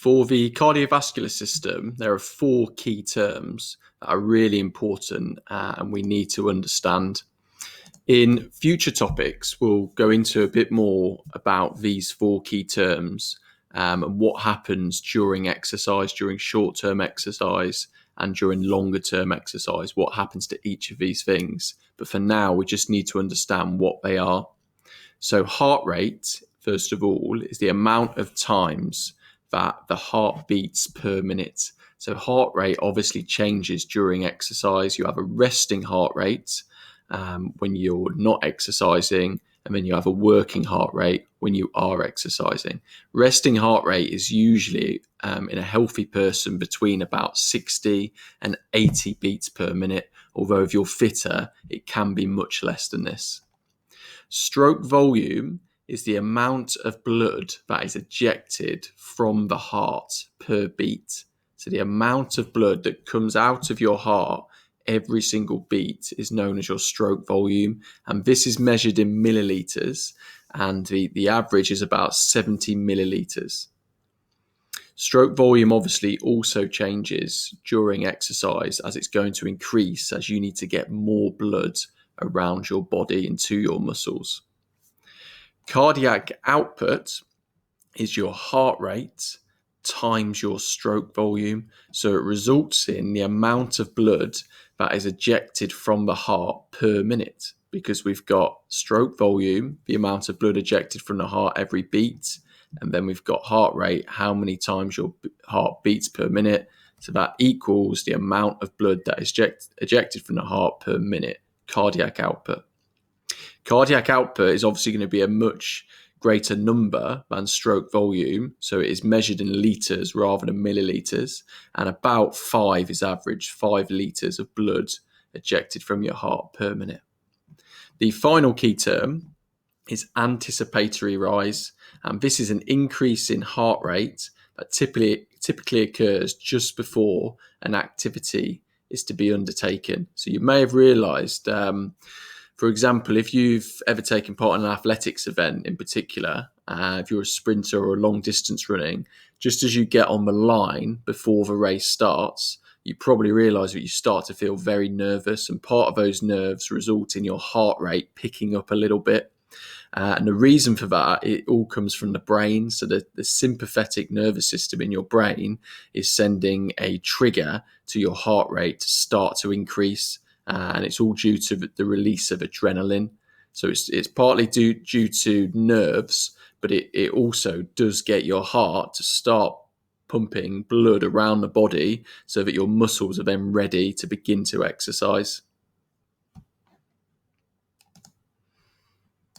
For the cardiovascular system, there are four key terms that are really important and we need to understand. In future topics, we'll go into a bit more about these four key terms and what happens during exercise, during short-term exercise, and during longer-term exercise, what happens to each of these things. But for now, we just need to understand what they are. So heart rate, first of all, is the amount of times that the heart beats per minute. So heart rate obviously changes during exercise. You have a resting heart rate when you're not exercising, and then you have a working heart rate when you are exercising. Resting heart rate is usually in a healthy person between about 60 and 80 beats per minute, although if you're fitter, it can be much less than this. Stroke volume is the amount of blood that is ejected from the heart per beat. So the amount of blood that comes out of your heart every single beat is known as your stroke volume. And this is measured in milliliters, and the average is about 70 milliliters. Stroke volume obviously also changes during exercise as it's going to increase as you need to get more blood around your body and to your muscles. Cardiac output is your heart rate times your stroke volume. So it results in the amount of blood that is ejected from the heart per minute, because we've got stroke volume, the amount of blood ejected from the heart every beat, and then we've got heart rate, how many times your heart beats per minute. So that equals the amount of blood that is ejected from the heart per minute. Cardiac output. Cardiac output is obviously going to be a much greater number than stroke volume, so it is measured in litres rather than milliliters, and about 5 is average, 5 litres of blood ejected from your heart per minute. The final key term is anticipatory rise, and this is an increase in heart rate that typically occurs just before an activity is to be undertaken. So you may have realised, for example, if you've ever taken part in an athletics event in particular, if you're a sprinter or long distance running, just as you get on the line before the race starts, you probably realise that you start to feel very nervous, and part of those nerves result in your heart rate picking up a little bit. And the reason for that, it all comes from the brain. So the sympathetic nervous system in your brain is sending a trigger to your heart rate to start to increase. And it's all due to the release of adrenaline. So it's partly due to nerves, but it also does get your heart to start pumping blood around the body so that your muscles are then ready to begin to exercise.